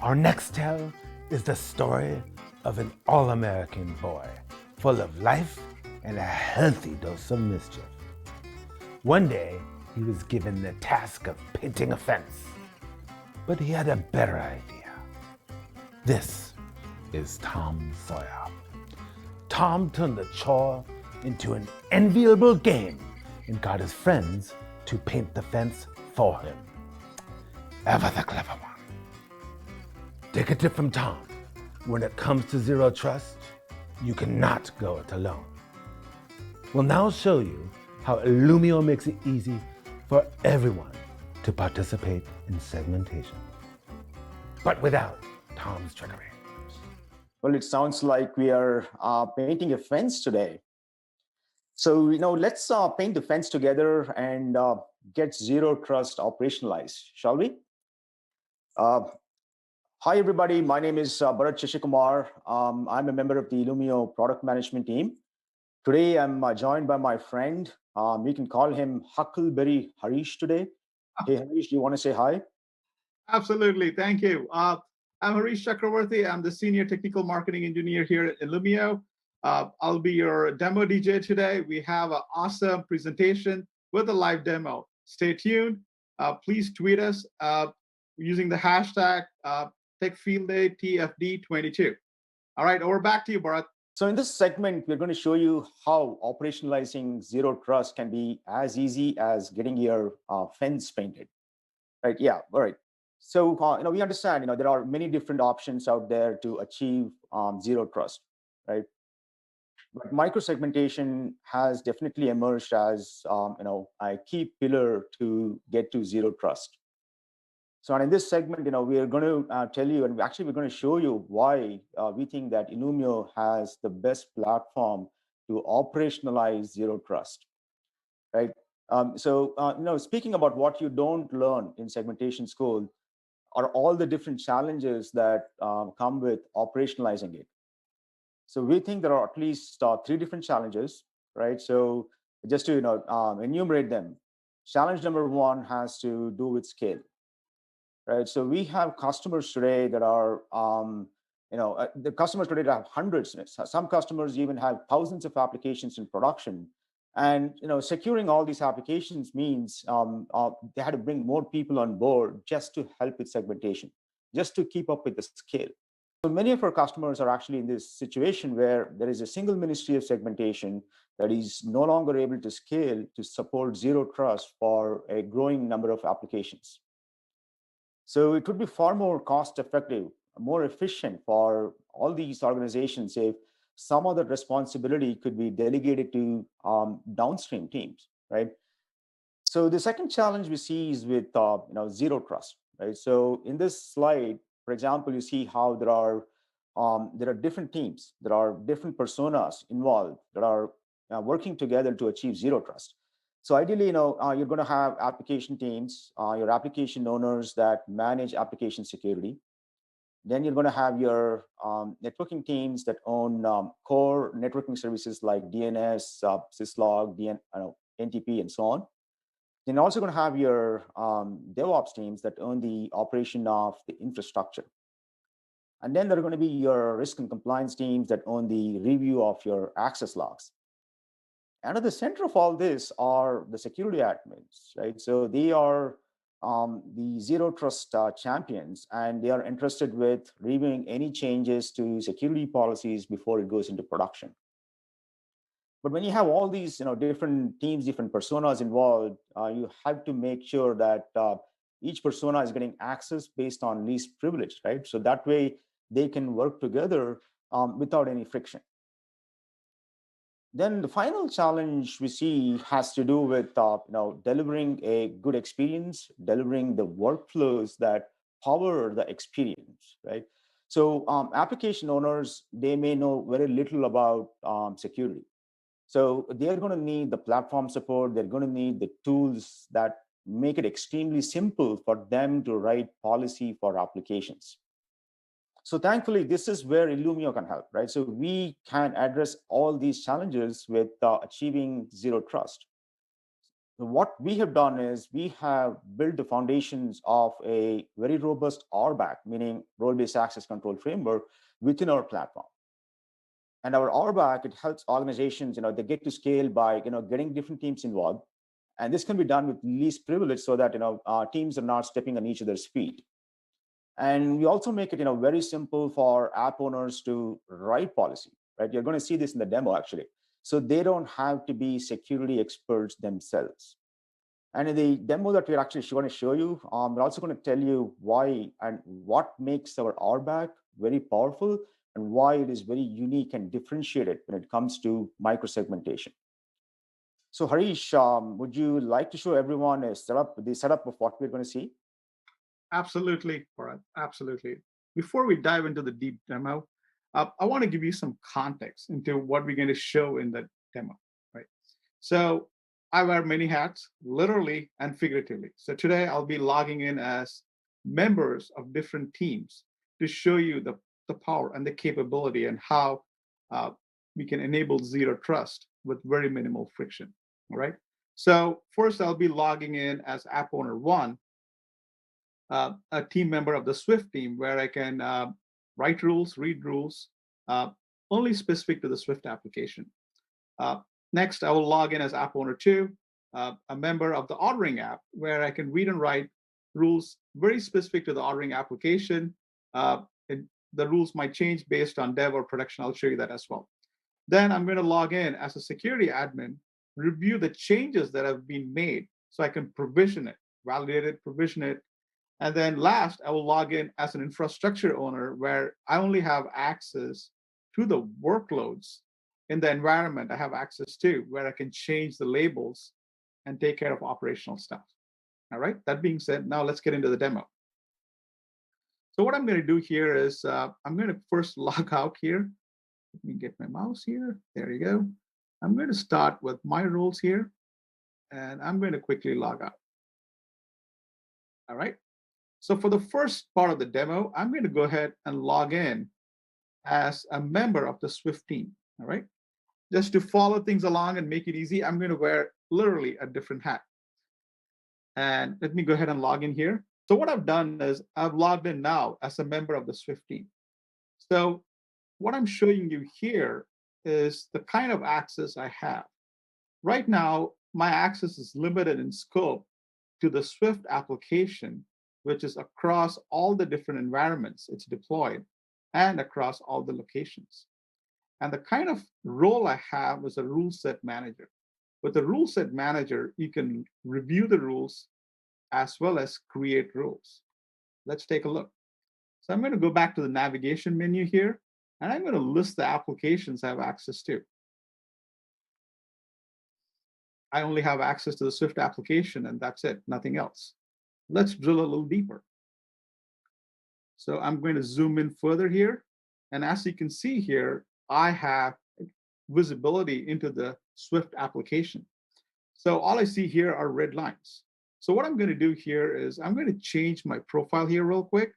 Our next tale is the story of an all-American boy, full of life and a healthy dose of mischief. One day, he was given the task of painting a fence, but he had a better idea. This is Tom Sawyer. Tom turned the chore into an enviable game and got his friends to paint the fence for him. Ever the clever one. Take a tip from Tom. When it comes to zero trust, you cannot go it alone. We'll now show you how Illumio makes it easy for everyone to participate in segmentation, but without Tom's trickery. Well, it sounds like we are painting a fence today. So, let's paint the fence together and get zero trust operationalized, shall we? Hi, everybody. My name is Bharat Shashikumar. I'm a member of the Illumio product management team. Today, I'm joined by my friend. We can call him Huckleberry Harish today. Hey, Harish, do you want to say hi? Absolutely. Thank you. I'm Harish Chakravarti. I'm the Senior Technical Marketing Engineer here at Illumio. I'll be your demo DJ today. We have an awesome presentation with a live demo. Stay tuned. Please tweet us using the hashtag TechFieldDay TFD22. All right, over back to you, Bharat. So in this segment, we're going to show you how operationalizing zero trust can be as easy as getting your fence painted. Right? Yeah. All right. So we understand there are many different options out there to achieve zero trust, right? But micro-segmentation has definitely emerged as a key pillar to get to zero trust. So in this segment, we are going to tell you, and actually we're going to show you why we think that Illumio has the best platform to operationalize zero trust, right? Speaking about what you don't learn in segmentation school are all the different challenges that come with operationalizing it. So we think there are at least 3 different challenges, right? So just to enumerate them. Challenge number 1 has to do with scale. Right, so we have customers today that are, the customers today that have hundreds. Some customers even have thousands of applications in production, and securing all these applications means they had to bring more people on board just to help with segmentation, just to keep up with the scale. So many of our customers are actually in this situation where there is a single ministry of segmentation that is no longer able to scale to support zero trust for a growing number of applications. So it would be far more cost effective, more efficient for all these organizations if some of the responsibility could be delegated to downstream teams, right? So the second challenge we see is with zero trust, right? So in this slide, for example, you see how there are different teams, there are different personas involved that are working together to achieve zero trust. So ideally, you're going to have application teams, your application owners that manage application security. Then you're going to have your networking teams that own core networking services like DNS, syslog, NTP, and so on. Then you're also going to have your DevOps teams that own the operation of the infrastructure. And then there are going to be your risk and compliance teams that own the review of your access logs. And at the center of all this are the security admins, right? So they are the zero trust champions, and they are interested with reviewing any changes to security policies before it goes into production. But when you have all these different teams, different personas involved, you have to make sure that each persona is getting access based on least privilege, right? So that way they can work together without any friction. Then the final challenge we see has to do with delivering a good experience, delivering the workflows that power the experience, right? So application owners, they may know very little about security. So they're going to need the platform support. They're going to need the tools that make it extremely simple for them to write policy for applications. So thankfully, this is where Illumio can help, right? So we can address all these challenges with achieving zero trust. What we have done is we have built the foundations of a very robust RBAC, meaning role-based access control framework, within our platform. And our RBAC, it helps organizations, they get to scale by, getting different teams involved. And this can be done with least privilege so that, teams are not stepping on each other's feet. And we also make it, very simple for app owners to write policy, right? You're going to see this in the demo, actually. So they don't have to be security experts themselves. And in the demo that we're actually going to show you, we're also going to tell you why and what makes our RBAC very powerful and why it is very unique and differentiated when it comes to microsegmentation. So Harish, would you like to show everyone the setup of what we're going to see? Absolutely, Bharat. Absolutely. Before we dive into the deep demo, I want to give you some context into what we're going to show in the demo, right? So I wear many hats, literally and figuratively. So today I'll be logging in as members of different teams to show you the power and the capability and how we can enable zero trust with very minimal friction, all right? So first I'll be logging in as app owner one, a team member of the Swift team, where I can write rules, read rules, only specific to the Swift application. Next, I will log in as app owner two, a member of the ordering app, where I can read and write rules very specific to the ordering application. The rules might change based on dev or production. I'll show you that as well. Then I'm going to log in as a security admin, review the changes that have been made so I can provision it, validate it, provision it. And then last, I will log in as an infrastructure owner, where I only have access to the workloads in the environment I have access to, where I can change the labels and take care of operational stuff. All right, that being said, now let's get into the demo. So what I'm going to do here is I'm going to first log out here. Let me get my mouse here. There you go. I'm going to start with my roles here, and I'm going to quickly log out. All right. So for the first part of the demo, I'm going to go ahead and log in as a member of the Swift team. All right. Just to follow things along and make it easy, I'm going to wear literally a different hat. And let me go ahead and log in here. So what I've done is I've logged in now as a member of the Swift team. So what I'm showing you here is the kind of access I have. Right now, my access is limited in scope to the Swift application, which is across all the different environments it's deployed and across all the locations. And the kind of role I have is a rule set manager. With the rule set manager, you can review the rules as well as create rules. Let's take a look. So I'm going to go back to the navigation menu here, and I'm going to list the applications I have access to. I only have access to the Swift application, and that's it, nothing else. Let's drill a little deeper. So I'm going to zoom in further here. And as you can see here, I have visibility into the Swift application. So all I see here are red lines. So what I'm going to do here is I'm going to change my profile here real quick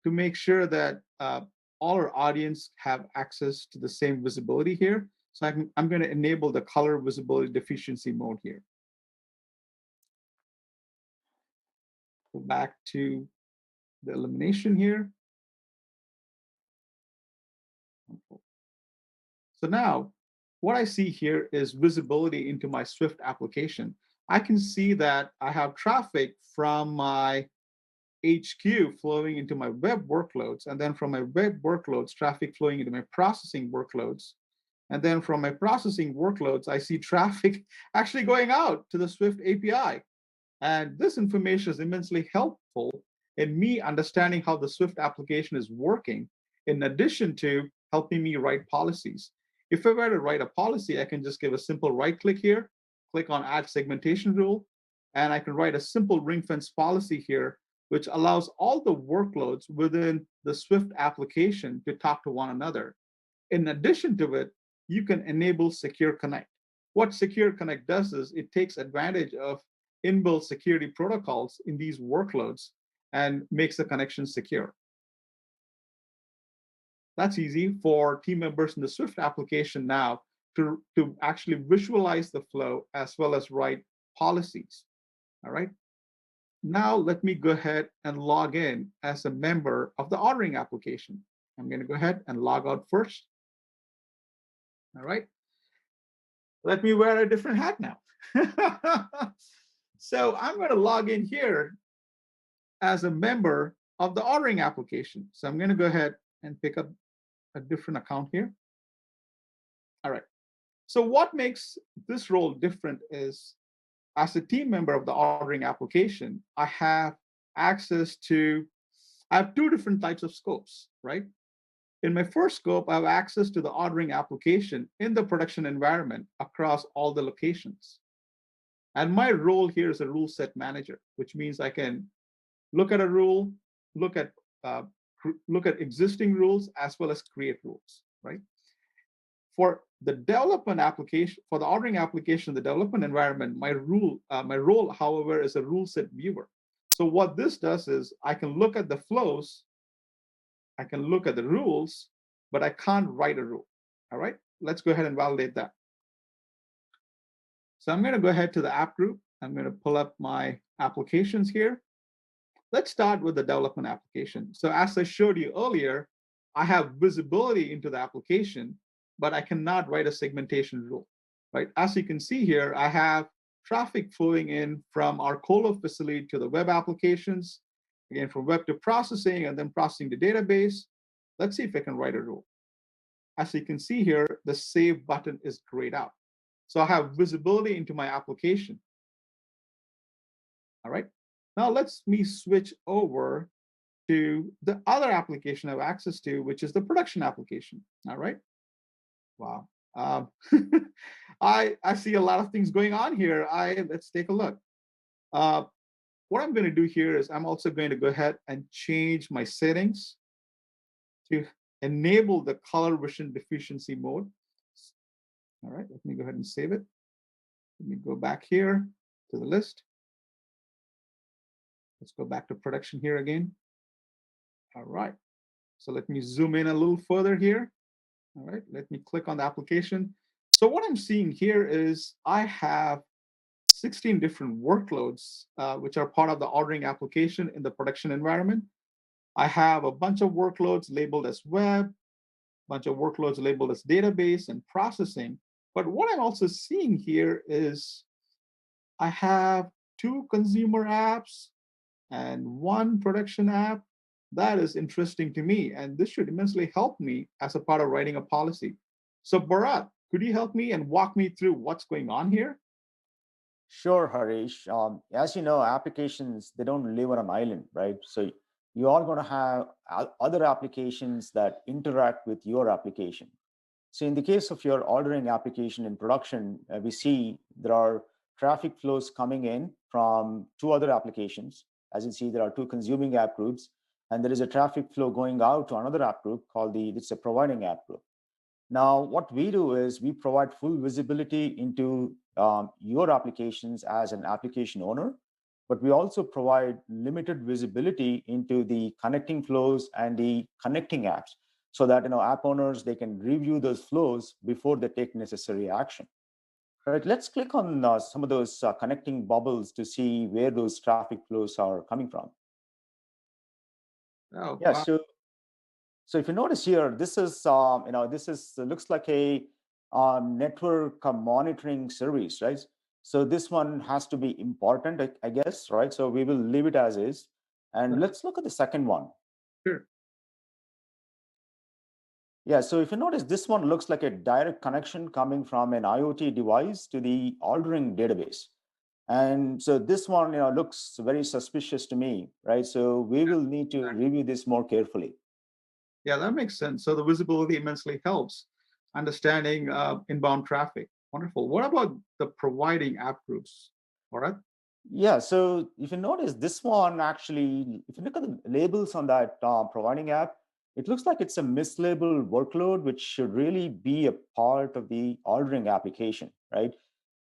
to make sure that all our audience have access to the same visibility here. So I'm going to enable the color visibility deficiency mode here. Go back to the elimination here. So now what I see here is visibility into my Swift application. I can see that I have traffic from my HQ flowing into my web workloads, and then from my web workloads, traffic flowing into my processing workloads. And then from my processing workloads, I see traffic actually going out to the Swift API. And this information is immensely helpful in me understanding how the Swift application is working, in addition to helping me write policies. If I were to write a policy, I can just give a simple right click here, click on Add Segmentation Rule, and I can write a simple ring fence policy here, which allows all the workloads within the Swift application to talk to one another. In addition to it, you can enable Secure Connect. What Secure Connect does is it takes advantage of inbuilt security protocols in these workloads and makes the connection secure. That's easy for team members in the Swift application now to actually visualize the flow as well as write policies. All right. Now let me go ahead and log in as a member of the ordering application. I'm going to go ahead and log out first. All right. Let me wear a different hat now. So I'm going to log in here as a member of the ordering application. So I'm going to go ahead and pick up a different account here. All right. So what makes this role different is, as a team member of the ordering application, I have two different types of scopes, right? In my first scope, I have access to the ordering application in the production environment across all the locations. And my role here is a rule set manager, which means I can look at a rule, look at existing rules, as well as create rules, right? For the development application, for the ordering application, the development environment, my role, however, is a rule set viewer. So what this does is I can look at the flows, I can look at the rules, but I can't write a rule. All right, let's go ahead and validate that. So I'm going to go ahead to the app group. I'm going to pull up my applications here. Let's start with the development application. So as I showed you earlier, I have visibility into the application, but I cannot write a segmentation rule, right? As you can see here, I have traffic flowing in from our colo facility to the web applications, again, from web to processing, and then processing the database. Let's see if I can write a rule. As you can see here, the save button is grayed out. So I have visibility into my application. All right. Now let's me switch over to the other application I have access to, which is the production application. All right. Wow. I see a lot of things going on here. Let's take a look. What I'm going to do here is I'm also going to go ahead and change my settings to enable the color vision deficiency mode. All right, let me go ahead and save it. Let me go back here to the list. Let's go back to production here again. All right, so let me zoom in a little further here. All right, let me click on the application. So what I'm seeing here is I have 16 different workloads, which are part of the ordering application in the production environment. I have a bunch of workloads labeled as web, a bunch of workloads labeled as database and processing. But what I'm also seeing here is I have 2 consumer apps and 1 production app. That is interesting to me, and this should immensely help me as a part of writing a policy. So Bharat, could you help me and walk me through what's going on here? Sure, Harish. As you know, applications, they don't live on an island, right? So you are going to have other applications that interact with your application. So in the case of your ordering application in production, we see there are traffic flows coming in from 2 other applications. As you see, there are 2 consuming app groups, and there is a traffic flow going out to another app group called it's a providing app group. Now, what we do is we provide full visibility into your applications as an application owner, but we also provide limited visibility into the connecting flows and the connecting apps, so that app owners, they can review those flows before they take necessary action. All right, let's click on some of those connecting bubbles to see where those traffic flows are coming from. Oh, Yeah, wow. so if you notice here, this is looks like a network monitoring service, right? So this one has to be important, I guess, right? So we will leave it as is, and let's look at the second one. Sure. Yeah, so if you notice, this one looks like a direct connection coming from an IoT device to the ordering database. And so this one looks very suspicious to me, right? So we will need to review this more carefully. Yeah, that makes sense. So the visibility immensely helps understanding inbound traffic. Wonderful. What about the providing app groups? All right. Yeah, so if you notice this one, actually, if you look at the labels on that providing app, it looks like it's a mislabeled workload, which should really be a part of the ordering application, right?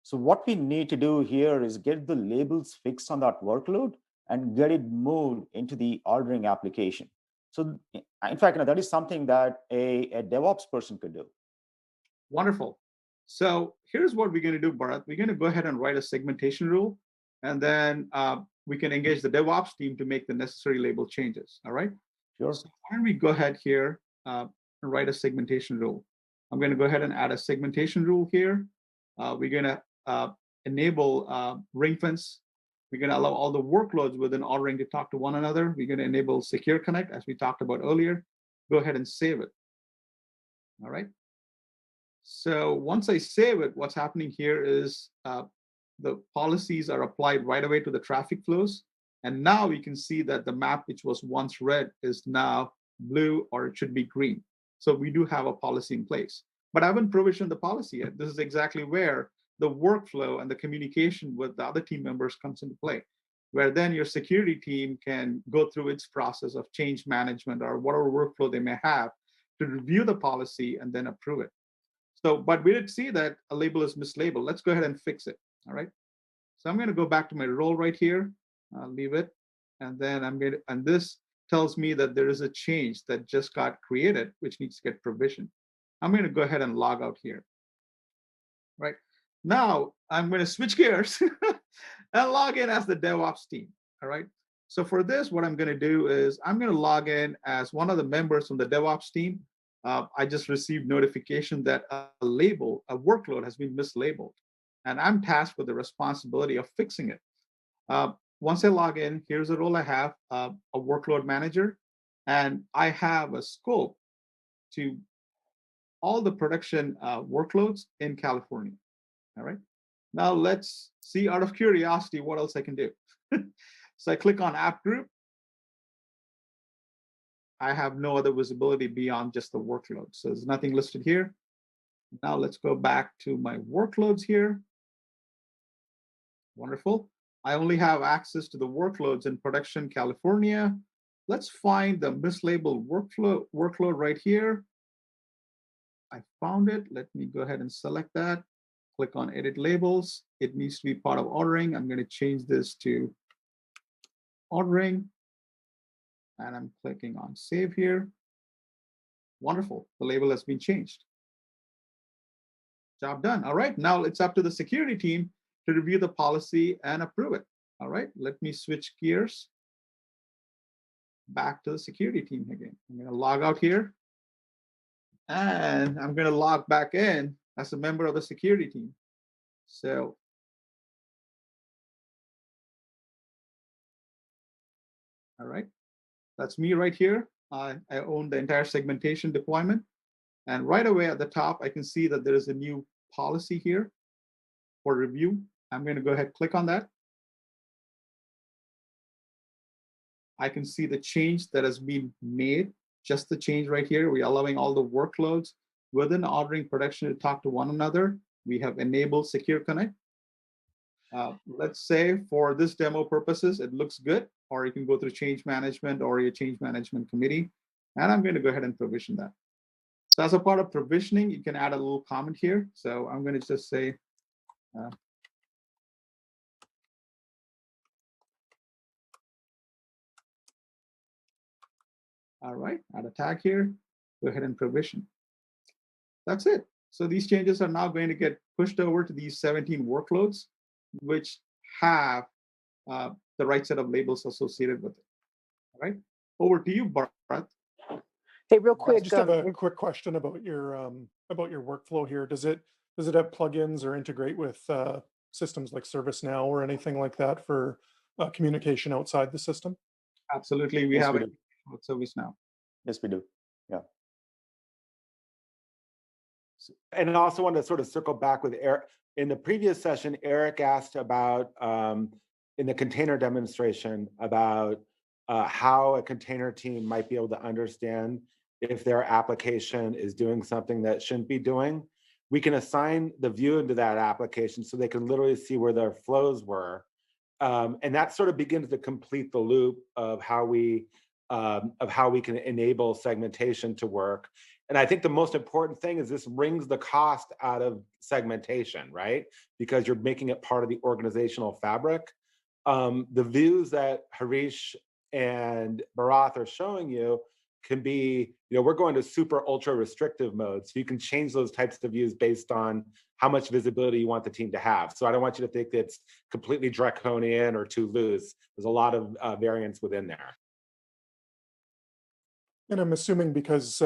So what we need to do here is get the labels fixed on that workload and get it moved into the ordering application. So in fact, that is something that a DevOps person could do. Wonderful. So here's what we're going to do, Bharat. We're going to go ahead and write a segmentation rule, and then we can engage the DevOps team to make the necessary label changes. All right. Sure. So why don't we go ahead here and write a segmentation rule? I'm going to go ahead and add a segmentation rule here. We're going to enable ring fence. We're going to allow all the workloads within ordering to talk to one another. We're going to enable secure connect, as we talked about earlier. Go ahead and save it. All right. So once I save it, what's happening here is the policies are applied right away to the traffic flows. And now we can see that the map, which was once red, is now blue, or it should be green. So we do have a policy in place. But I haven't provisioned the policy yet. This is exactly where the workflow and the communication with the other team members comes into play, where then your security team can go through its process of change management or whatever workflow they may have to review the policy and then approve it. So, but we did see that a label is mislabeled. Let's go ahead and fix it. All right. So I'm going to go back to my role right here. I'll leave it. And then I'm going to, and this tells me that there is a change that just got created, which needs to get provisioned. I'm going to go ahead and log out here. Right. Now I'm going to switch gears and log in as the DevOps team. All right. So for this, what I'm going to do is I'm going to log in as one of the members from the DevOps team. I just received notification that a workload has been mislabeled, and I'm tasked with the responsibility of fixing it. Once I log in, here's a role I have, a workload manager, and I have a scope to all the production workloads in California. All right. Now let's see, out of curiosity, what else I can do. So I click on app group. I have no other visibility beyond just the workload. So there's nothing listed here. Now let's go back to my workloads here. Wonderful. I only have access to the workloads in production California. Let's find the mislabeled workload right here. I found it. Let me go ahead and select that. Click on edit labels. It needs to be part of ordering. I'm going to change this to ordering. And I'm clicking on save here. Wonderful. The label has been changed. Job done. All right. Now it's up to the security team to review the policy and approve it. All right. Let me switch gears back to the security team again. I'm going to log out here. And I'm going to log back in as a member of the security team. So all right. That's me right here. I own the entire segmentation deployment. And right away at the top, I can see that there is a new policy here for review. I'm going to go ahead and click on that. I can see the change that has been made, just the change right here. We're allowing all the workloads within ordering production to talk to one another. We have enabled Secure Connect. Let's say for this demo purposes, it looks good, or you can go through change management or your change management committee. And I'm going to go ahead and provision that. So as a part of provisioning, you can add a little comment here. So I'm going to just say, all right, add a tag here, go ahead and provision. That's it. So these changes are now going to get pushed over to these 17 workloads, which have the right set of labels associated with it. All right, over to you, Bharat. Hey, real quick. I just have a quick question about your workflow here. Does it have plugins or integrate with systems like ServiceNow or anything like that for communication outside the system? Absolutely, we Yes, have we it do. with ServiceNow. Yes, we do. Yeah. And I also want to sort of circle back with Eric. In the previous session, Eric asked about, in the container demonstration, about how a container team might be able to understand if their application is doing something that shouldn't be doing. We can assign the view into that application so they can literally see where their flows were. And that sort of begins to complete the loop of how we can enable segmentation to work. And I think the most important thing is this wrings the cost out of segmentation, right? Because you're making it part of the organizational fabric. The views that Harish and Bharath are showing you can be, we're going to super ultra restrictive mode. So you can change those types of views based on how much visibility you want the team to have. So I don't want you to think that it's completely draconian or too loose. There's a lot of variance within there. And I'm assuming because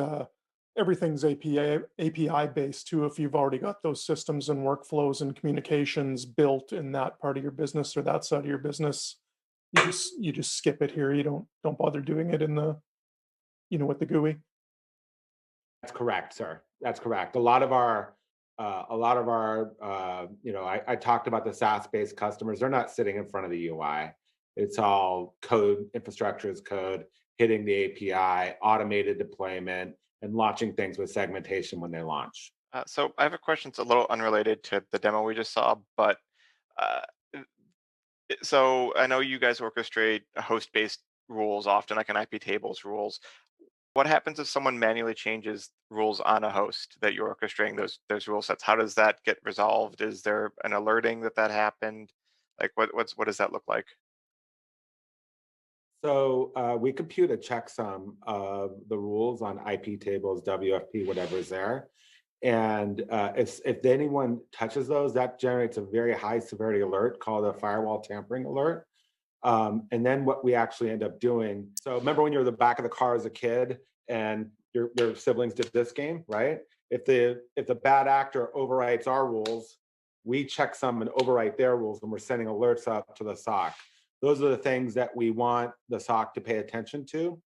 everything's API based too, if you've already got those systems and workflows and communications built in that part of your business or that side of your business, you just skip it here. You don't bother doing it in the, with the GUI. That's correct, sir. That's correct. A lot of our, I talked about the SaaS-based customers. They're not sitting in front of the UI. It's all code, infrastructure as code, hitting the API, automated deployment, and launching things with segmentation when they launch. So I have a question that's a little unrelated to the demo we just saw, but so I know you guys orchestrate host-based rules often, like an IP tables rules. What happens if someone manually changes rules on a host that you're orchestrating those rule sets? How does that get resolved? Is there an alerting that happened? Like what does that look like? So we compute a checksum of the rules on IP tables, WFP, whatever is there. And if anyone touches those, that generates a very high severity alert called a firewall tampering alert. And then what we actually end up doing, so remember when you were in the back of the car as a kid and your siblings did this game, right? If the bad actor overwrites our rules, we checksum and overwrite their rules, and we're sending alerts up to the SOC. Those are the things that we want the SOC to pay attention to.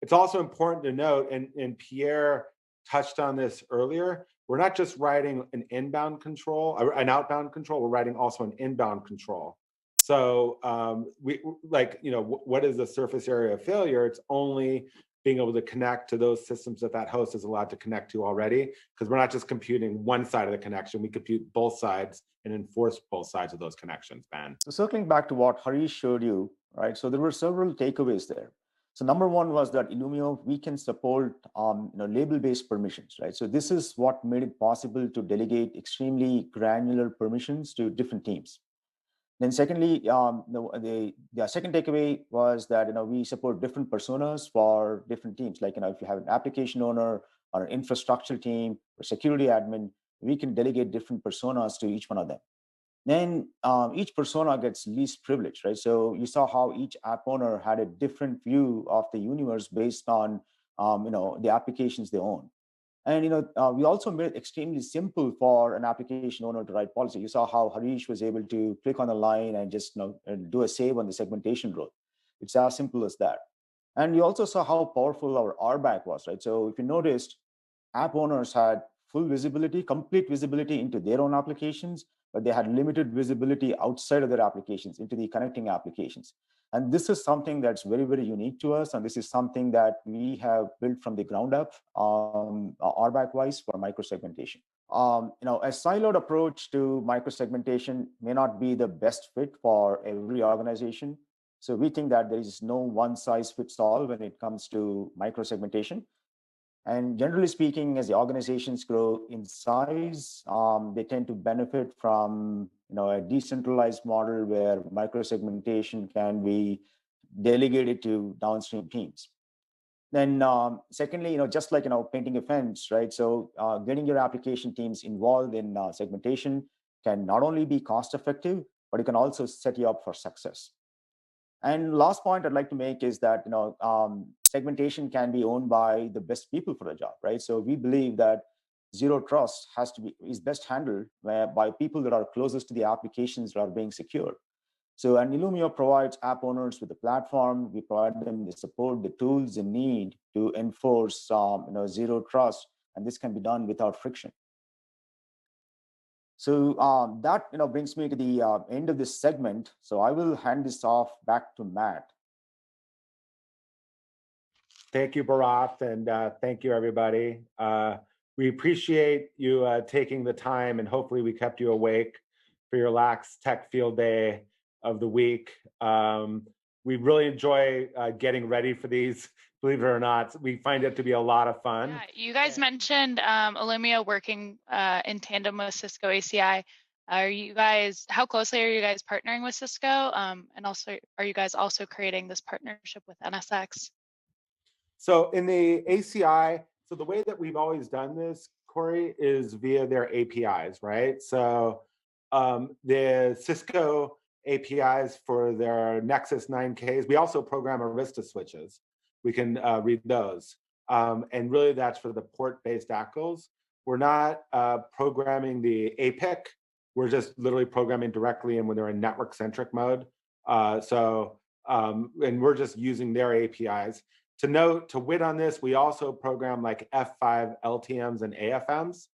It's also important to note, and Pierre touched on this earlier, we're not just writing an inbound control, an outbound control, we're writing also an inbound control. So what is the surface area of failure? It's only being able to connect to those systems that host is allowed to connect to already, because we're not just computing one side of the connection, we compute both sides and enforce both sides of those connections, Ben. So circling back to what Harish showed you, right? So there were several takeaways there. So number one was that Illumio, we can support label-based permissions, right? So this is what made it possible to delegate extremely granular permissions to different teams. Then secondly, the second takeaway was that we support different personas for different teams. Like if you have an application owner or an infrastructure team or security admin, we can delegate different personas to each one of them. Then each persona gets least privilege, right? So you saw how each app owner had a different view of the universe based on the applications they own. And we also made it extremely simple for an application owner to write policy. You saw how Harish was able to click on the line and just do a save on the segmentation rule. It's as simple as that. And you also saw how powerful our RBAC was, right? So if you noticed, app owners had full visibility, complete visibility into their own applications, but they had limited visibility outside of their applications into the connecting applications. And this is something that's very, very unique to us. And this is something that we have built from the ground up, RBAC-wise for micro-segmentation. A siloed approach to micro-segmentation may not be the best fit for every organization. So we think that there is no one size fits all when it comes to micro-segmentation. And generally speaking, as the organizations grow in size, they tend to benefit from a decentralized model where micro-segmentation can be delegated to downstream teams. Then secondly, just like painting a fence, right? So getting your application teams involved in segmentation can not only be cost effective, but it can also set you up for success. And last point I'd like to make is that segmentation can be owned by the best people for the job, right? So we believe that zero trust is best handled by people that are closest to the applications that are being secured. So and Illumio provides app owners with the platform. We provide them the support, the tools they need to enforce zero trust, and this can be done without friction. So that brings me to the end of this segment. So I will hand this off back to Matt. Thank you, Bharath, and thank you, everybody. We appreciate you taking the time, and hopefully we kept you awake for your last tech field day of the week. We really enjoy getting ready for these. Believe it or not, we find it to be a lot of fun. Yeah, you guys mentioned Illumio working in tandem with Cisco ACI. How closely are you guys partnering with Cisco? And also, are you guys also creating this partnership with NSX? So in the ACI, so the way that we've always done this, Corey, is via their APIs, right? So the Cisco APIs for their Nexus 9Ks, we also program Arista switches. We can read those. And really that's for the port-based ACLs. We're not programming the APIC. We're just literally programming directly and when they're in network-centric mode. And we're just using their APIs. To note, to wit on this, we also program like F5 LTMs and AFMs.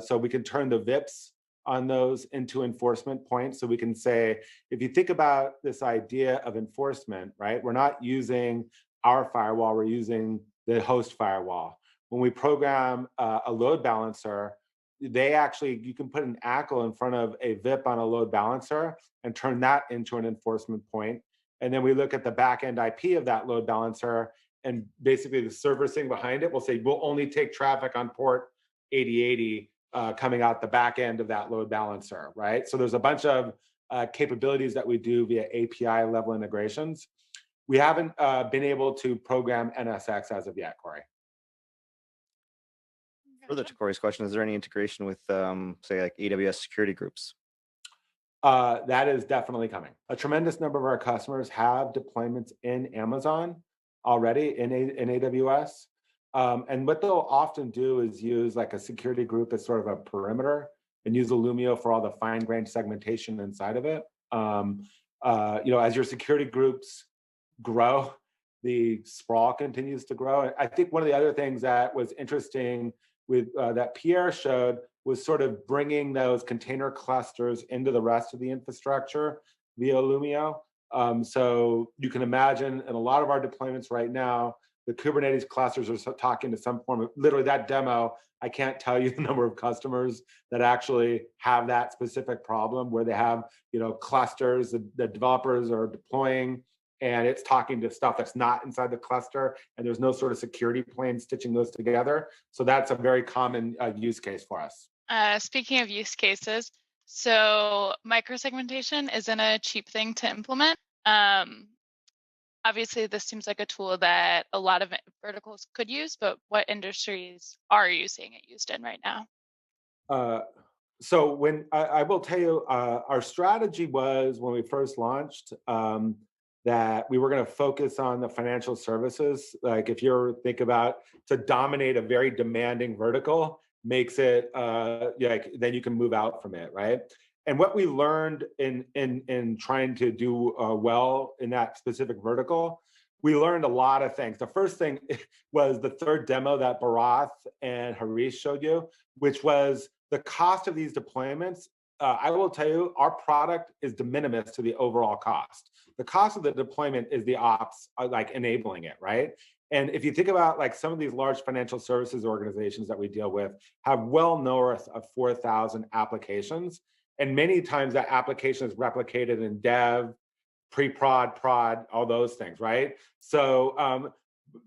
So we can turn the VIPs on those into enforcement points. So we can say, if you think about this idea of enforcement, right? We're not using our firewall, we're using the host firewall. When we program a load balancer, you can put an ACL in front of a VIP on a load balancer and turn that into an enforcement point. And then we look at the backend IP of that load balancer, and basically the server sitting behind it will say, we'll only take traffic on port 8080 coming out the back end of that load balancer, right? So there's a bunch of capabilities that we do via API level integrations. We haven't been able to program NSX as of yet, Corey. Further to Corey's question, is there any integration with, say, like AWS security groups? That is definitely coming. A tremendous number of our customers have deployments in Amazon already in AWS. And what they'll often do is use like a security group as sort of a perimeter and use Illumio for all the fine-grained segmentation inside of it. As your security groups grow, the sprawl continues to grow. I think one of the other things that was interesting with that Pierre showed was sort of bringing those container clusters into the rest of the infrastructure via Illumio. So you can imagine in a lot of our deployments right now, the Kubernetes clusters are talking to some form of, literally that demo, I can't tell you the number of customers that actually have that specific problem where they have, clusters that the developers are deploying and it's talking to stuff that's not inside the cluster and there's no sort of security plan stitching those together. So that's a very common use case for us. Speaking of use cases, so micro-segmentation isn't a cheap thing to implement. Obviously, this seems like a tool that a lot of verticals could use, but what industries are you seeing it used in right now? So when I will tell you, our strategy was when we first launched that we were going to focus on the financial services. Like if you think about to dominate a very demanding vertical, makes it then you can move out from it, right? And what we learned in trying to do well in that specific vertical, we learned a lot of things. The first thing was the third demo that Bharath and Harish showed you, which was the cost of these deployments. I will tell you, our product is de minimis to the overall cost. The cost of the deployment is the ops, like enabling it, right? And if you think about like some of these large financial services organizations that we deal with have well north of 4,000 applications. And many times that application is replicated in dev, pre-prod, prod, all those things, right? So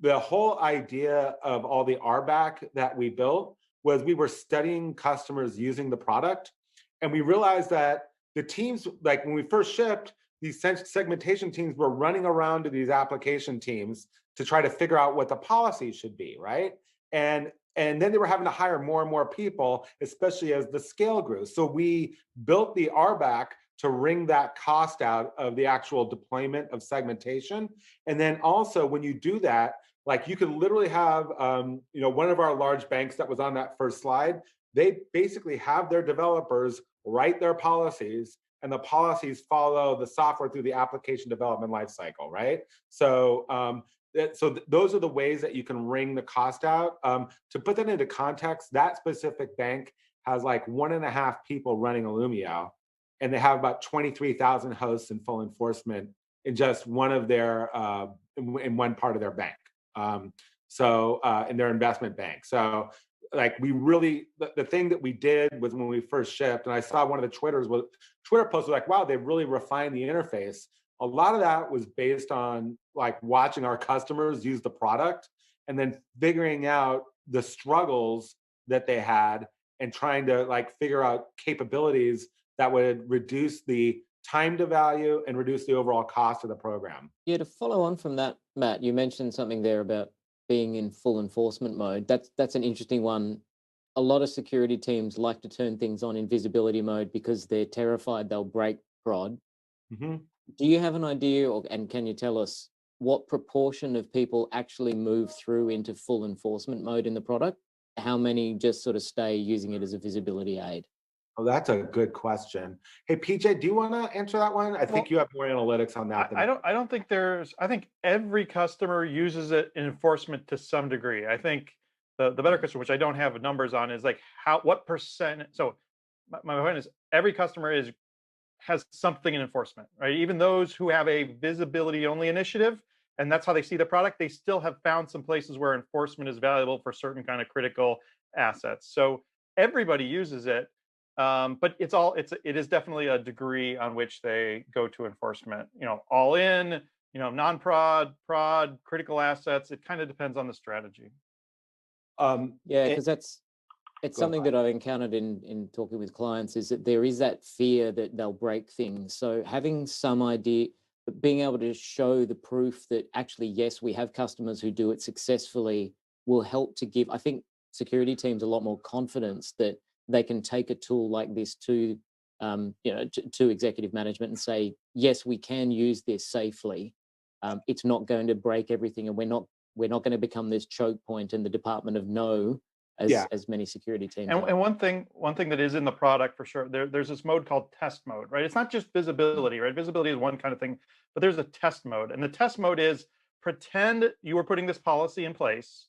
the whole idea of all the RBAC that we built was we were studying customers using the product. And we realized that the teams, like when we first shipped, these segmentation teams were running around to these application teams to try to figure out what the policy should be, right? And then they were having to hire more and more people, especially as the scale grew. So we built the RBAC to wring that cost out of the actual deployment of segmentation. And then also when you do that, like you could literally have, one of our large banks that was on that first slide, they basically have their developers write their policies and the policies follow the software through the application development lifecycle, right? So those are the ways that you can wring the cost out. To put that into context, that specific bank has like 1.5 people running Illumio, and they have about 23,000 hosts in full enforcement in just one of their, in one part of their bank. In their investment bank. So like we really, the thing that we did was when we first shipped, and I saw one of the Twitter posts was like, wow, they've really refined the interface. A lot of that was based on like watching our customers use the product and then figuring out the struggles that they had and trying to like figure out capabilities that would reduce the time to value and reduce the overall cost of the program. Yeah, to follow on from that, Matt, you mentioned something there about being in full enforcement mode. That's an interesting one. A lot of security teams like to turn things on in visibility mode because they're terrified they'll break prod. Mm-hmm. Do you have an idea, and can you tell us what proportion of people actually move through into full enforcement mode in the product? How many just sort of stay using it as a visibility aid? Oh, that's a good question. Hey, PJ, do you want to answer that one? I think you have more analytics on that. I don't think I think every customer uses it in enforcement to some degree. I think the better customer, which I don't have numbers on, is like what percent. So my point is every customer has something in enforcement, right? Even those who have a visibility only initiative, and that's how they see the product, they still have found some places where enforcement is valuable for certain kind of critical assets. So everybody uses it, but it is definitely a degree on which they go to enforcement. All in, non-prod, prod, critical assets. It kind of depends on the strategy. Yeah, because it's something that I've encountered in talking with clients, is that there is that fear that they'll break things. So having some idea, but being able to show the proof that actually, yes, we have customers who do it successfully will help to give, I think, security teams a lot more confidence that they can take a tool like this to executive management and say, yes, we can use this safely. It's not going to break everything, and we're not going to become this choke point in the department of no, as many security teams. And one thing that is in the product for sure, there's this mode called test mode, right? It's not just visibility, right? Visibility is one kind of thing, but there's a test mode. And the test mode is pretend you were putting this policy in place.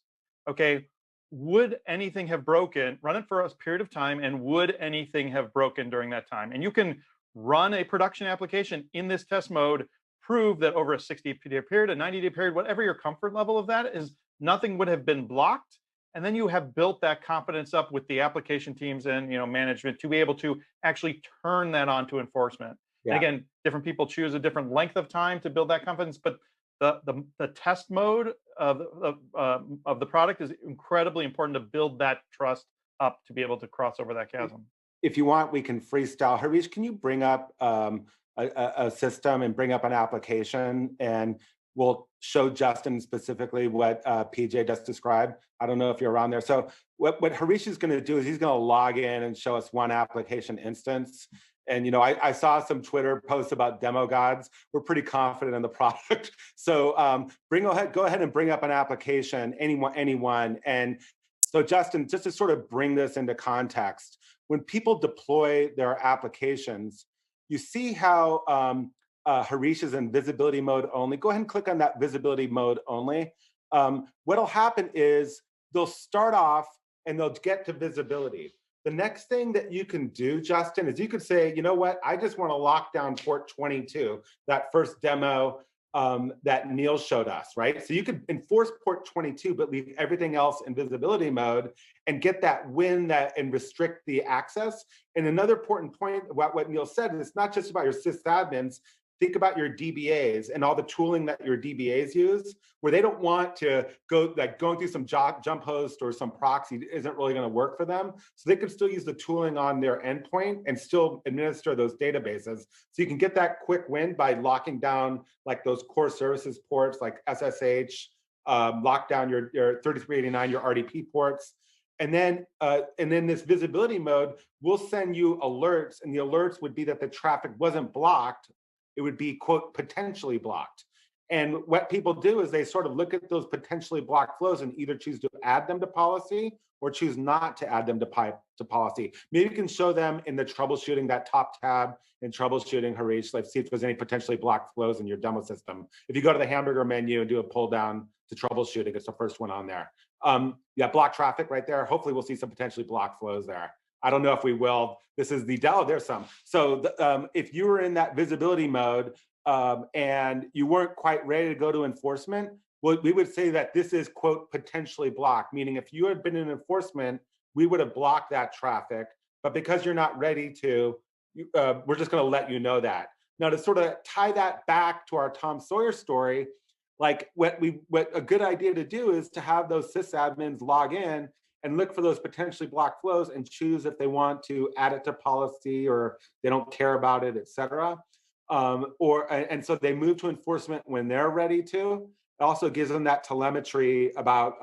Okay, would anything have broken? Run it for a period of time, and would anything have broken during that time? And you can run a production application in this test mode, prove that over a 60-day period, a 90-day period, whatever your comfort level of that is, nothing would have been blocked. And then you have built that confidence up with the application teams and management to be able to actually turn that on to enforcement. Yeah. And again, different people choose a different length of time to build that confidence, but the test mode of the product is incredibly important to build that trust up to be able to cross over that chasm. If you want, we can freestyle. Harish, can you bring up a system and bring up an application, and we'll show Justin specifically what PJ just described. I don't know if you're around there. So what Harish is going to do is he's going to log in and show us one application instance. And I saw some Twitter posts about demo gods. We're pretty confident in the product. So go ahead and bring up an application, anyone. And so Justin, just to sort of bring this into context, when people deploy their applications, you see how Harish is in visibility mode only. Go ahead and click on that visibility mode only. What'll happen is they'll start off and they'll get to visibility. The next thing that you can do, Justin, is you could say, you know what, I just want to lock down port 22, that first demo that Neil showed us, right? So you could enforce port 22, but leave everything else in visibility mode and get that win and restrict the access. And another important point about what Neil said is it's not just about your sysadmins. Think about your DBAs and all the tooling that your DBAs use, where they don't want to go, like going through some jump host or some proxy isn't really going to work for them. So they can still use the tooling on their endpoint and still administer those databases. So you can get that quick win by locking down like those core services ports like SSH, lock down your 3389, your RDP ports. And then this visibility mode will send you alerts, and the alerts would be that the traffic wasn't blocked. It would be, quote, potentially blocked. And what people do is they sort of look at those potentially blocked flows and either choose to add them to policy or choose not to add them to policy. Maybe you can show them in the troubleshooting, that top tab in troubleshooting, Harish, let's see if there's any potentially blocked flows in your demo system. If you go to the hamburger menu and do a pull down to troubleshooting, it's the first one on there. Block traffic right there. Hopefully we'll see some potentially blocked flows there. I don't know if we will. This is the demo. There's some. So if you were in that visibility mode and you weren't quite ready to go to enforcement, well, we would say that this is, quote, potentially blocked, meaning if you had been in enforcement, we would have blocked that traffic. But because you're not ready to, we're just going to let you know that. Now, to sort of tie that back to our Tom Sawyer story, like what a good idea to do is to have those sysadmins log in and look for those potentially blocked flows and choose if they want to add it to policy or they don't care about it, et cetera. And so they move to enforcement when they're ready to. It also gives them that telemetry about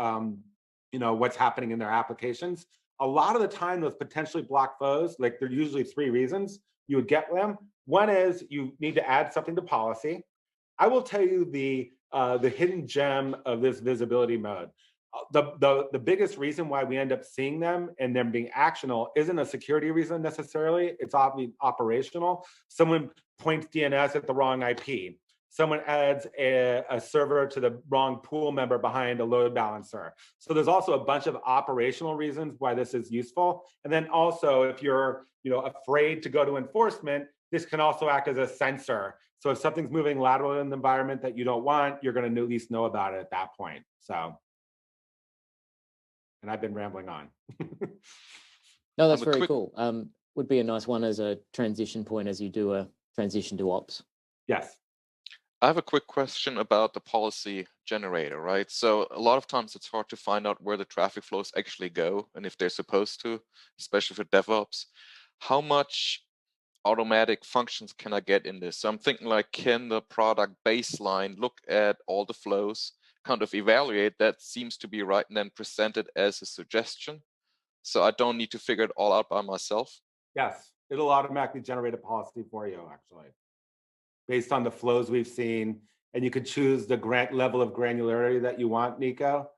what's happening in their applications. A lot of the time, those potentially blocked flows, like there are usually 3 reasons you would get them. One is you need to add something to policy. I will tell you the hidden gem of this visibility mode. The biggest reason why we end up seeing them and them being actionable isn't a security reason necessarily. It's obviously operational. Someone points DNS at the wrong IP. Someone adds a server to the wrong pool member behind a load balancer. So there's also a bunch of operational reasons why this is useful. And then also, if you're afraid to go to enforcement, this can also act as a sensor. So if something's moving laterally in the environment that you don't want, you're going to at least know about it at that point. So, and I've been rambling on. No, that's very cool. Would be a nice one as a transition point as you do a transition to ops. Yes. I have a quick question about the policy generator, right? So a lot of times it's hard to find out where the traffic flows actually go and if they're supposed to, especially for DevOps. How much automatic functions can I get in this? So I'm thinking like, can the product baseline look at all the flows, kind of evaluate that seems to be right, and then present it as a suggestion? So I don't need to figure it all out by myself? Yes, it'll automatically generate a policy for you, actually, based on the flows we've seen. And you could choose the level of granularity that you want, Nico,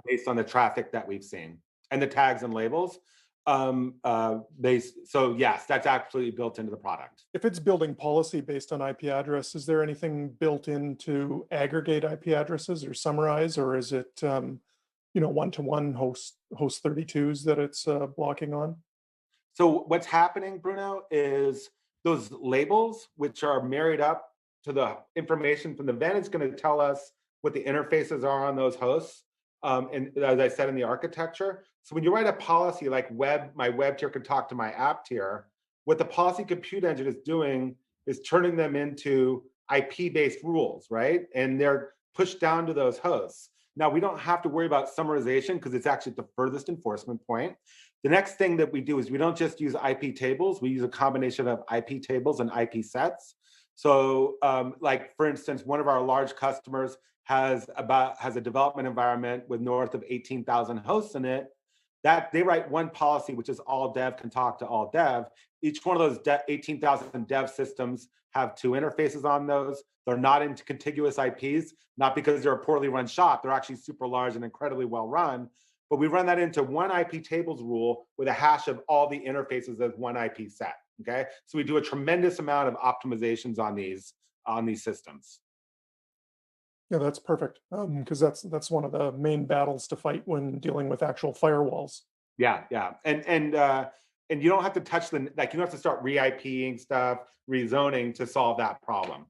based on the traffic that we've seen and the tags and labels. So yes, that's absolutely built into the product. If it's building policy based on IP address, is there anything built in to aggregate IP addresses or summarize, or is it one-to-one host 32s that it's blocking on? So what's happening, Bruno, is those labels, which are married up to the information from the VEN, is going to tell us what the interfaces are on those hosts. And as I said in the architecture, so when you write a policy like my web tier can talk to my app tier, what the policy compute engine is doing is turning them into IP-based rules, right? And they're pushed down to those hosts. Now, we don't have to worry about summarization because it's actually the furthest enforcement point. The next thing that we do is we don't just use IP tables, we use a combination of IP tables and IP sets. So like, for instance, one of our large customers has a development environment with north of 18,000 hosts in it, that they write one policy, which is all dev can talk to all dev. Each one of those 18,000 dev systems have 2 interfaces on those. They're not into contiguous IPs, not because they're a poorly run shop. They're actually super large and incredibly well run. But we run that into one IP tables rule with a hash of all the interfaces as one IP set. Okay, so we do a tremendous amount of optimizations on these systems. Yeah, that's perfect, because that's one of the main battles to fight when dealing with actual firewalls. Yeah, and you don't have to touch you don't have to start re-IPing stuff, rezoning to solve that problem.